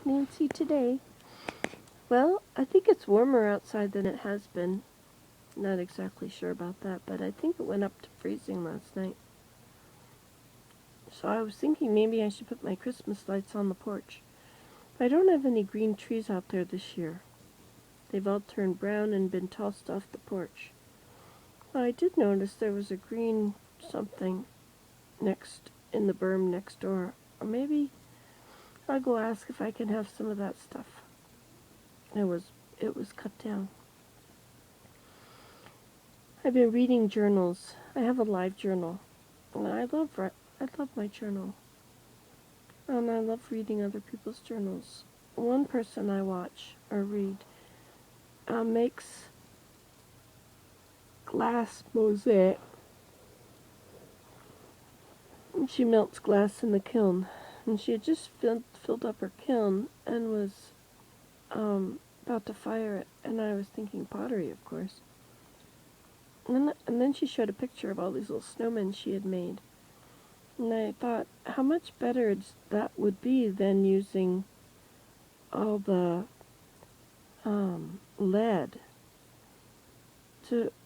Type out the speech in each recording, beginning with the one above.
Nancy today. Well, I think it's warmer outside than it has been. Not exactly sure about that, but I think it went up to freezing last night. So I was thinking maybe I should put my Christmas lights on the porch. But I don't have any green trees out there this year. They've all turned brown and been tossed off the porch. Well, I did notice there was a green something next in the berm next door. Or maybe I'll go ask if I can have some of that stuff. It was cut down. I've been reading journals. I have a live journal, and I love my journal, and I love reading other people's journals. One person I watch or read makes glass mosaic. She melts glass in the kiln, and she had just filled up her kiln and was about to fire it, and I was thinking pottery, of course. And then she showed a picture of all these little snowmen she had made. And I thought, how much better that would be than using all the lead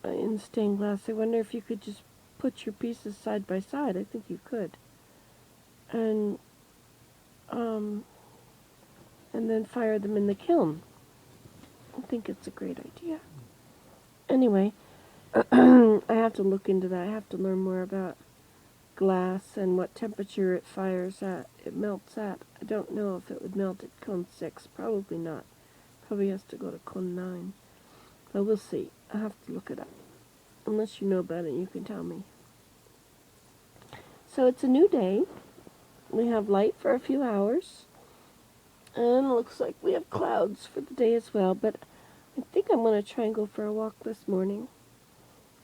in stained glass. I wonder if you could just put your pieces side by side. I think you could. And then fire them in the kiln. I think it's a great idea. Anyway, I have to look into that. I have to learn more about glass and what temperature it fires at, it melts at. I don't know if it would melt at cone 6. Probably not. Probably has to go to cone 9. But we'll see. I'll have to look it up. Unless you know about it, you can tell me. So it's a new day. We have light for a few hours. And it looks like we have clouds for the day as well. But I think I'm going to try and go for a walk this morning.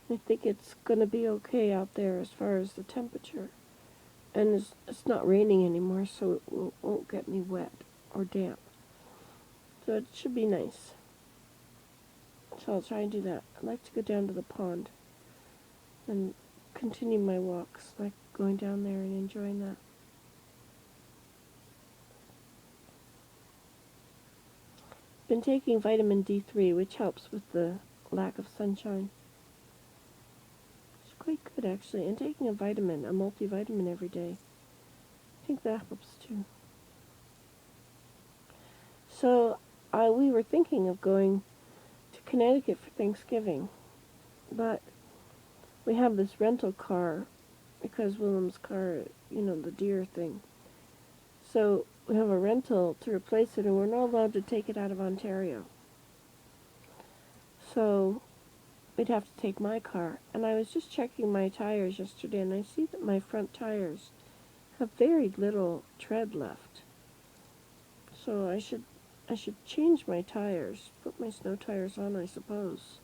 I think it's going to be okay out there as far as the temperature. And it's not raining anymore, so it won't get me wet or damp. So it should be nice. So I'll try and do that. I'd like to go down to the pond and continue my walks, like going down there and enjoying that. Been taking vitamin D3, which helps with the lack of sunshine. It's quite good, actually. And taking a multivitamin every day. I think that helps too. So we were thinking of going to Connecticut for Thanksgiving, but we have this rental car because Willem's car, the deer thing. So we have a rental to replace it, and we're not allowed to take it out of Ontario. So we'd have to take my car. And I was just checking my tires yesterday, and I see that my front tires have very little tread left. So I should change my tires, put my snow tires on, I suppose.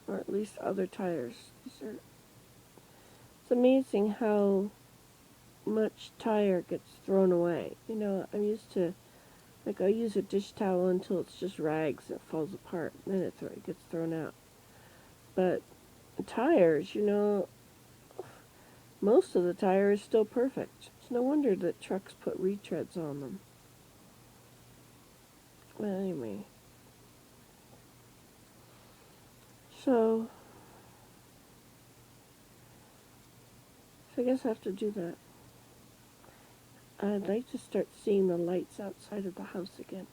Or at least other tires. It's amazing how much tire gets thrown away. I'm used to, I'll use a dish towel until it's just rags and it falls apart, and then it gets thrown out. But tires, most of the tire is still perfect. It's no wonder that trucks put retreads on them. But anyway. So I guess I have to do that. I'd like to start seeing the lights outside of the house again.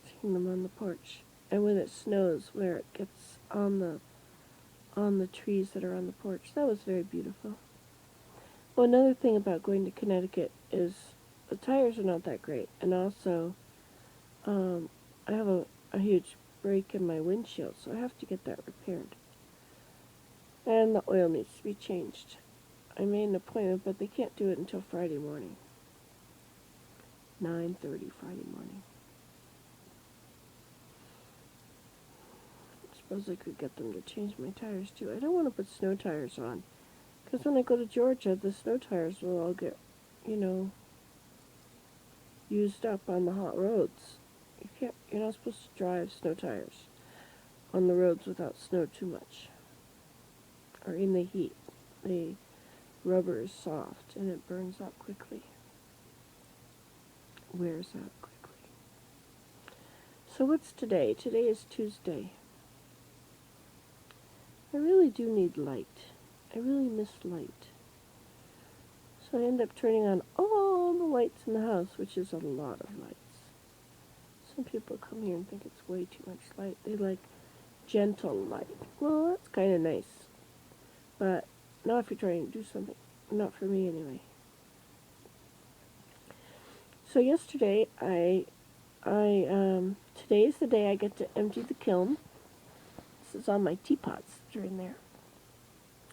Seeing them on the porch. And when it snows, where it gets on the trees that are on the porch. That was very beautiful. Well, another thing about going to Connecticut is the tires are not that great. And also, I have a huge break in my windshield, so I have to get that repaired. And the oil needs to be changed. I made an appointment, but they can't do it until Friday morning. 9:30 Friday morning. I suppose I could get them to change my tires too. I don't want to put snow tires on, because when I go to Georgia, the snow tires will all get, used up on the hot roads. You're not supposed to drive snow tires on the roads without snow too much, or in the heat. The rubber is soft and it burns up quickly. wears out quickly. So what's today? Today is Tuesday. I really do need light. I really miss light. So I end up turning on all the lights in the house, which is a lot of lights. Some people come here and think it's way too much light. They like gentle light. Well, that's kind of nice. But not if you're trying to do something. Not for me, anyway. So yesterday, today's the day I get to empty the kiln. This is all my teapots that are in there.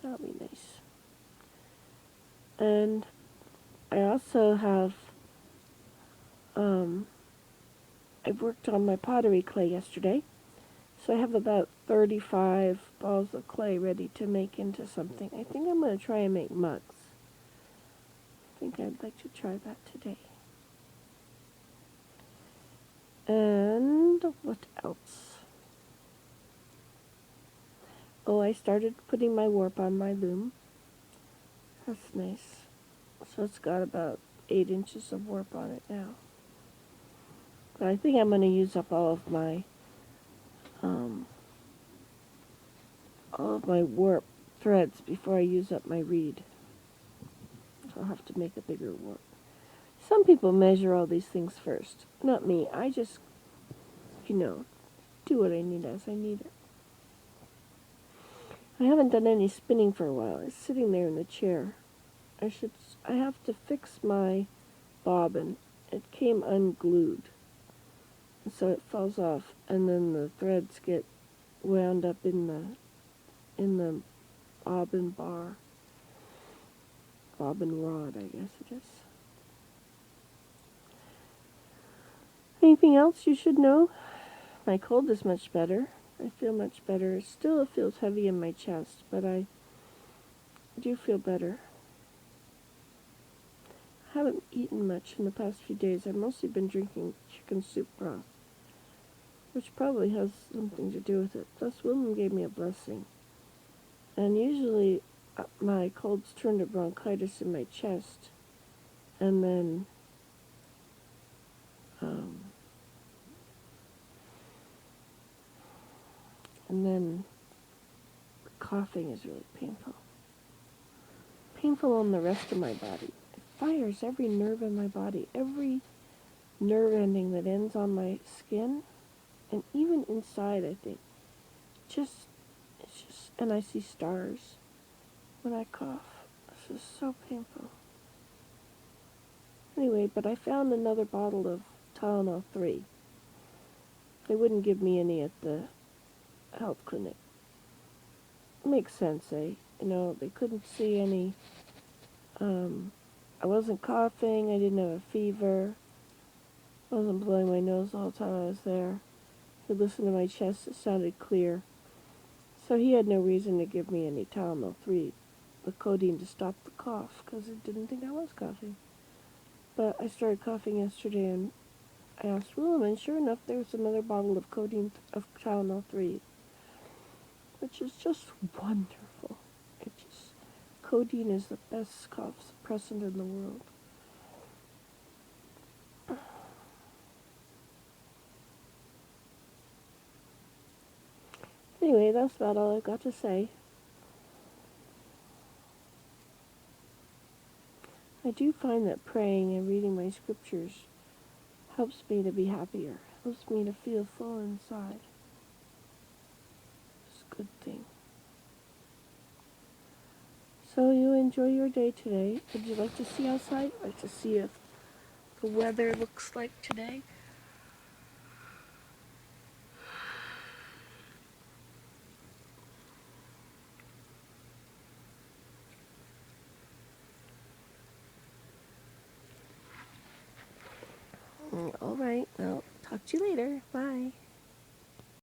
That'll be nice. And I also have, I worked on my pottery clay yesterday. So I have about 35 balls of clay ready to make into something. I think I'm going to try and make mugs. I think I'd like to try that today. And what else? Oh, I started putting my warp on my loom. That's nice. So it's got about 8 inches of warp on it now. But I think I'm going to use up all of my warp threads before I use up my reed. So I'll have to make a bigger warp. Some people measure all these things first. Not me. I just, do what I need as I need it. I haven't done any spinning for a while. It's sitting there in the chair. I have to fix my bobbin. It came unglued. And so it falls off, and then the threads get wound up in the bobbin bar. Bobbin rod, I guess it is. Anything else you should know? My cold is much better. I feel much better. Still, it feels heavy in my chest, but I do feel better. I haven't eaten much in the past few days. I've mostly been drinking chicken soup broth, which probably has something to do with it. Plus, William gave me a blessing. And usually, my colds turn to bronchitis in my chest, and then coughing is really painful. Painful on the rest of my body. It fires every nerve in my body, every nerve ending that ends on my skin, and even inside, I think. And I see stars when I cough. This is so painful. Anyway, but I found another bottle of Tylenol 3. They wouldn't give me any at the health clinic. Makes sense, eh? They couldn't see any. I wasn't coughing. I didn't have a fever. I wasn't blowing my nose the whole time I was there. He listened to my chest. It sounded clear. So he had no reason to give me any Tylenol 3, the codeine to stop the cough, because he didn't think I was coughing. But I started coughing yesterday, and I asked Willem, and sure enough, there was another bottle of Tylenol 3, which is just wonderful. Codeine is the best cough suppressant in the world. Anyway, that's about all I've got to say. I do find that praying and reading my scriptures helps me to be happier, helps me to feel full inside. It's a good thing. So you enjoy your day today. Would you like to see outside? Like to see if the weather looks like today? All right. Well, talk to you later. Bye.